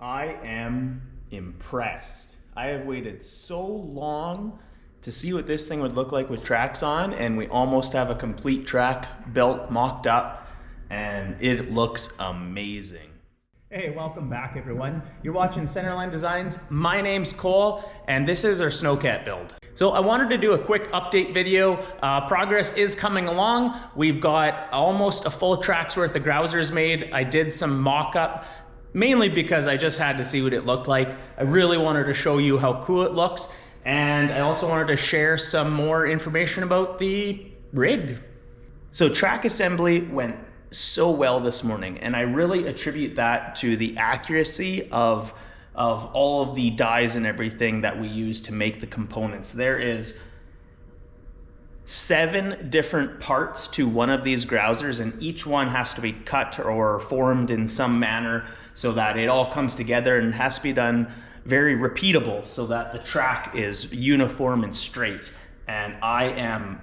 I am impressed. I have waited so long to see what this thing would look like with tracks on, and we almost have a complete track built, mocked up, and it looks amazing. Hey, welcome back everyone. You're watching Centerline Designs. My name's Cole, and this is our Snowcat build. So I wanted to do a quick update video. Progress is coming along. We've got almost a full track's worth of grousers made. I did some mock-up, mainly because I just had to see what it looked like. I really wanted to show you how cool it looks, and I also wanted to share some more information about the rig. So track assembly went so well this morning, and I really attribute that to the accuracy of all of the dies and everything that we use to make the components. There is 7 different parts to one of these grousers, and each one has to be cut or formed in some manner so that it all comes together, and has to be done very repeatable so that the track is uniform and straight. And I am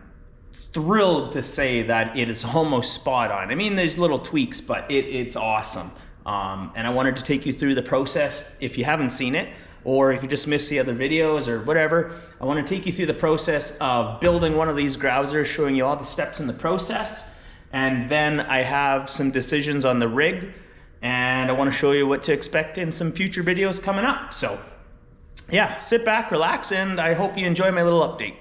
thrilled to say that it is almost spot on. I mean, there's little tweaks, but it's awesome. And I wanted to take you through the process. If you haven't seen it, or if you just missed the other videos or whatever, I want to take you through the process of building one of these grousers, showing you all the steps in the process. And then I have some decisions on the rig, and I want to show you what to expect in some future videos coming up. So yeah, sit back, relax, and I hope you enjoy my little update.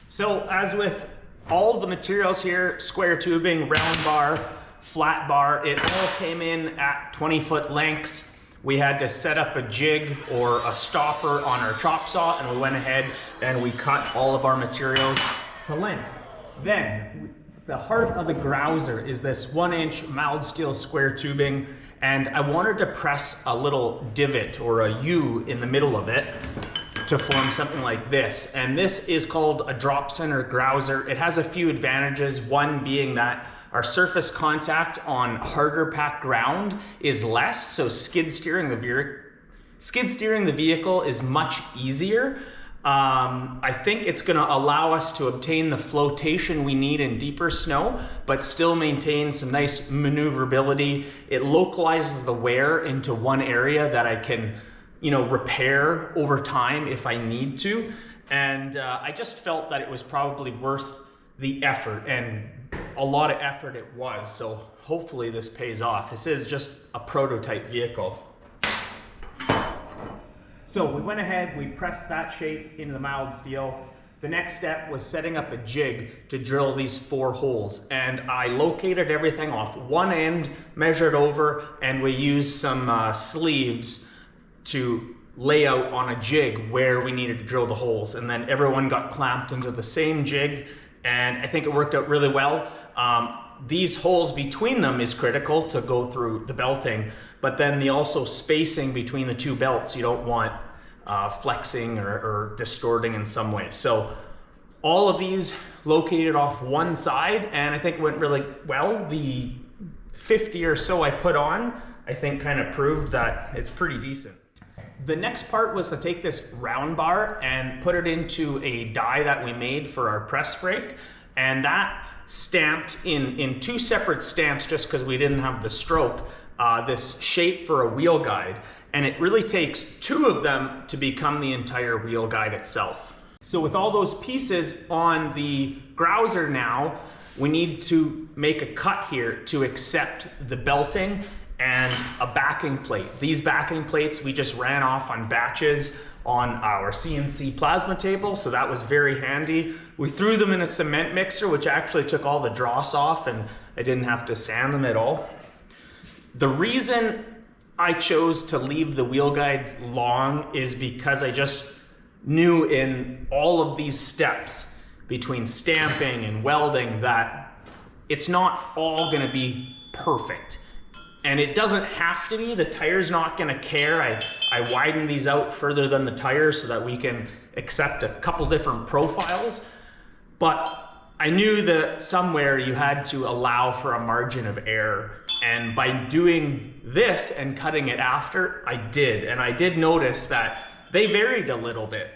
So as with all the materials here, square tubing, round bar, flat bar, it all came in at 20-foot lengths. We had to set up a jig or a stopper on our chop saw, and we went ahead and we cut all of our materials to length. Then the heart of the grouser is this 1-inch mild steel square tubing, and I wanted to press a little divot or a U in the middle of it to form something like this. And this is called a drop center grouser. It has a few advantages, one being that our surface contact on harder packed ground is less, so skid steering the vehicle is much easier. I think it's gonna allow us to obtain the flotation we need in deeper snow, but still maintain some nice maneuverability. It localizes the wear into one area that I can, repair over time if I need to. And I just felt that it was probably worth the effort, and a lot of effort it was. So hopefully this pays off. This is just a prototype vehicle. So we went ahead, we pressed that shape into the mild steel. The next step was setting up a jig to drill these 4 holes. And I located everything off one end, measured over, and we used some sleeves to lay out on a jig where we needed to drill the holes. And then everyone got clamped into the same jig, and I think it worked out really well. These holes between them is critical to go through the belting, but then the also spacing between the 2 belts, you don't want flexing or distorting in some way. So all of these located off one side, and I think it went really well. The 50 or so I put on, I think kind of proved that it's pretty decent. The next part was to take this round bar and put it into a die that we made for our press brake, and that stamped in 2 separate stamps just because we didn't have the stroke, this shape for a wheel guide. And it really takes 2 of them to become the entire wheel guide itself. So with all those pieces on the grouser now, we need to make a cut here to accept the belting and a backing plate. These backing plates we just ran off on batches on our CNC plasma table, so that was very handy. We threw them in a cement mixer, which actually took all the dross off, and I didn't have to sand them at all. The reason I chose to leave the wheel guides long is because I just knew in all of these steps between stamping and welding that it's not all gonna be perfect. And it doesn't have to be. The tire's not gonna care. I widened these out further than the tire so that we can accept a couple different profiles. But I knew that somewhere you had to allow for a margin of error. And by doing this and cutting it after, I did. And I did notice that they varied a little bit.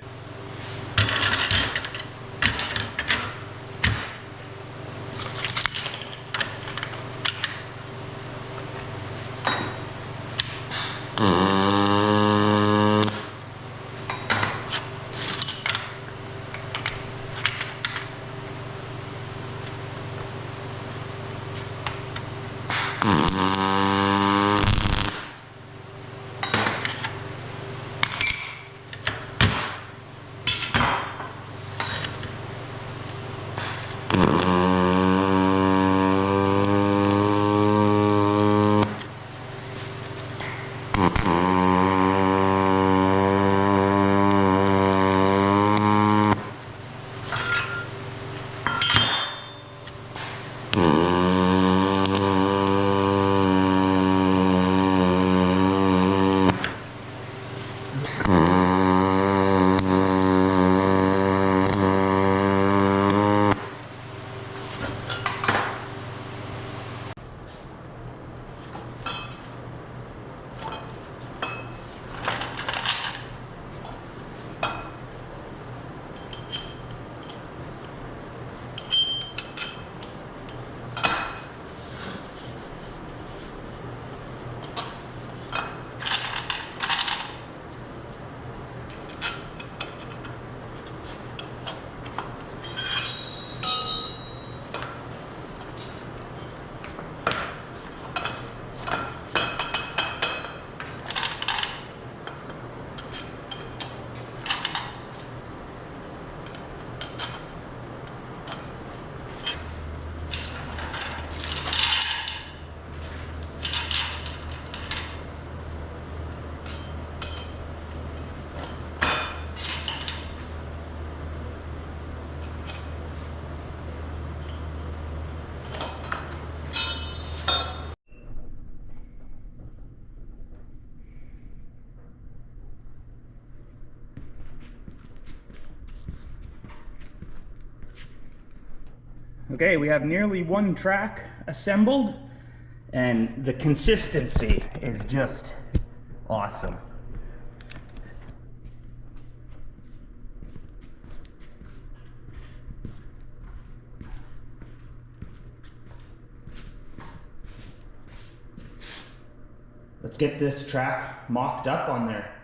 Okay, we have nearly one track assembled, and the consistency is just awesome. Let's get this track mocked up on there.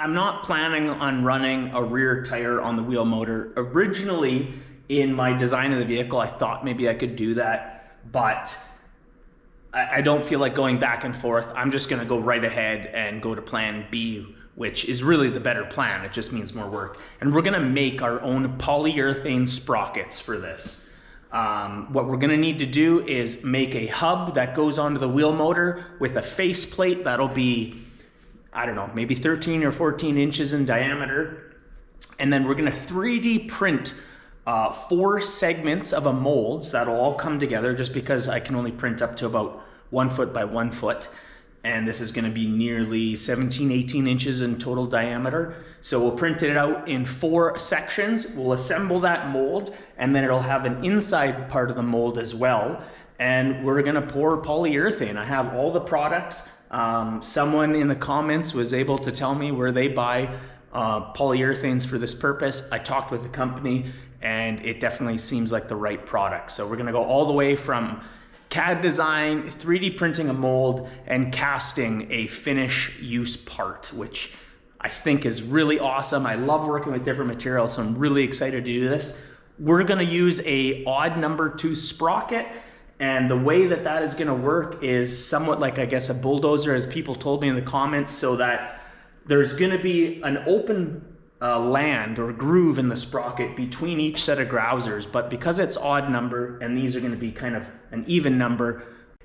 I'm not planning on running a rear tire on the wheel motor. Originally, in my design of the vehicle, I thought maybe I could do that, but I don't feel like going back and forth. I'm just gonna go right ahead and go to plan B, which is really the better plan. It just means more work. And we're gonna make our own polyurethane sprockets for this. What we're gonna need to do is make a hub that goes onto the wheel motor with a face plate that'll be, I don't know, maybe 13 or 14 inches in diameter. And then we're gonna 3D print 4 segments of a mold, so that'll all come together, just because I can only print up to about 1 foot by 1 foot. And this is gonna be nearly 17, 18 inches in total diameter. So we'll print it out in 4 sections. We'll assemble that mold, and then it'll have an inside part of the mold as well. And we're gonna pour polyurethane. I have all the products. Someone in the comments was able to tell me where they buy polyurethanes for this purpose. I talked with the company, and it definitely seems like the right product. So we're gonna go all the way from CAD design, 3D printing a mold, and casting a finish use part, which I think is really awesome. I love working with different materials, so I'm really excited to do this. We're gonna use a odd number 2 sprocket, and the way that that is gonna work is somewhat like, I guess, a bulldozer, as people told me in the comments, so that there's gonna be an open land or groove in the sprocket between each set of grousers, but because it's odd number and these are gonna be kind of an even number,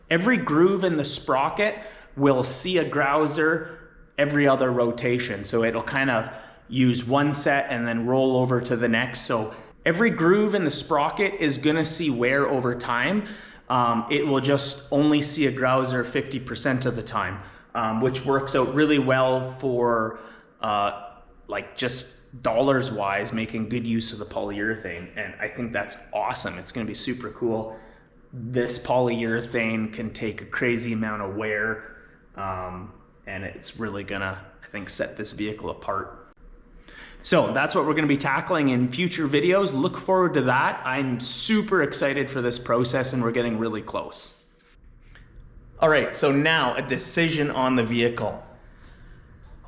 every groove in the sprocket will see a grouser every other rotation. So it'll kind of use one set and then roll over to the next. So every groove in the sprocket is gonna see wear over time. It will just only see a grouser 50% of the time, which works out really well for like just dollars wise, making good use of the polyurethane. And I think that's awesome. It's gonna be super cool. This polyurethane can take a crazy amount of wear, and it's really gonna, I think, set this vehicle apart. So that's what we're gonna be tackling in future videos. Look forward to that. I'm super excited for this process, and we're getting really close. All right, so now a decision on the vehicle.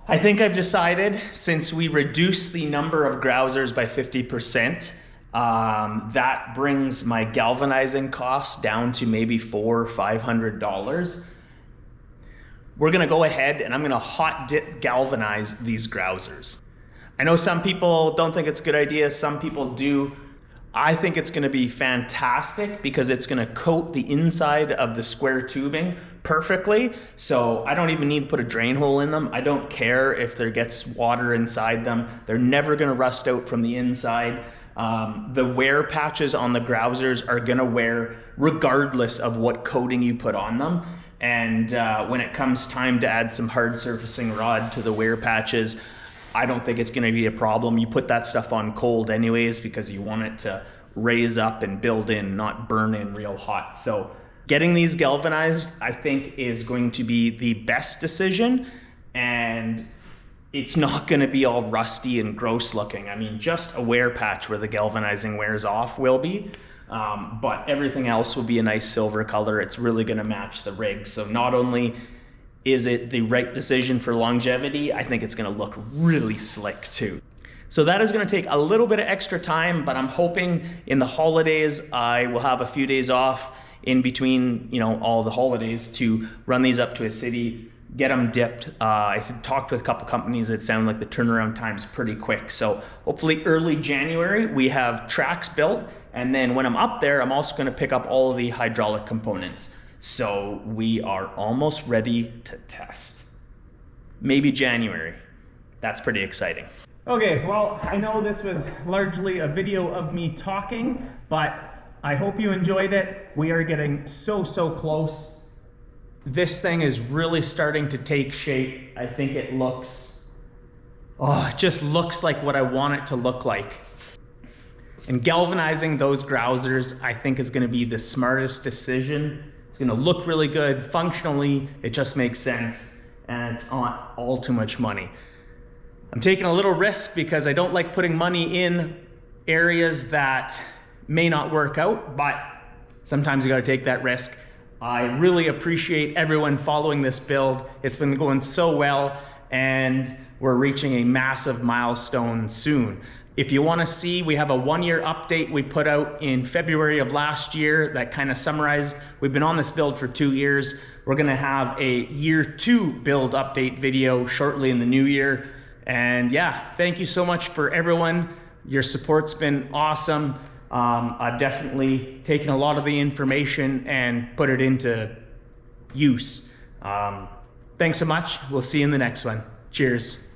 I think I've decided, since we reduced the number of grousers by 50%, that brings my galvanizing costs down to maybe $400 or $500. We're gonna go ahead and I'm gonna hot dip galvanize these grousers. I know some people don't think it's a good idea, some people do. I think it's gonna be fantastic because it's gonna coat the inside of the square tubing perfectly. So I don't even need to put a drain hole in them. I don't care if there gets water inside them. They're never gonna rust out from the inside. The wear patches on the grousers are gonna wear regardless of what coating you put on them. And when it comes time to add some hard surfacing rod to the wear patches, I don't think it's gonna be a problem. You put that stuff on cold anyways because you want it to raise up and build in, not burn in real hot. So getting these galvanized, I think, is going to be the best decision. And it's not going to be all rusty and gross looking. I mean, just a wear patch where the galvanizing wears off will be, but everything else will be a nice silver color. It's really going to match the rig. So not only is it the right decision for longevity, I think it's going to look really slick too. So that is going to take a little bit of extra time, but I'm hoping in the holidays I will have a few days off in between, you know, all the holidays to run these up to a city, get them dipped. I talked with a couple companies that sound like the turnaround time's pretty quick. So hopefully early January we have tracks built, and then when I'm up there, I'm also going to pick up all of the hydraulic components. So we are almost ready to test. Maybe January. That's pretty exciting. Okay, well, I know this was largely a video of me talking, but I hope you enjoyed it. We are getting so close. This thing is really starting to take shape. I think it looks, it just looks like what I want it to look like. And galvanizing those grousers, I think, is gonna be the smartest decision. It's gonna look really good. Functionally, it just makes sense, and it's not all too much money. I'm taking a little risk because I don't like putting money in areas that may not work out, but sometimes you gotta take that risk. I really appreciate everyone following this build. It's been going so well, and we're reaching a massive milestone soon. If you wanna see, we have a 1-year update we put out in February of last year that kind of summarized. We've been on this build for 2 years. We're gonna have a year 2 build update video shortly in the new year. And yeah, thank you so much for everyone. Your support's been awesome. I've definitely taken a lot of the information and put it into use. Thanks so much. We'll see you in the next one. Cheers.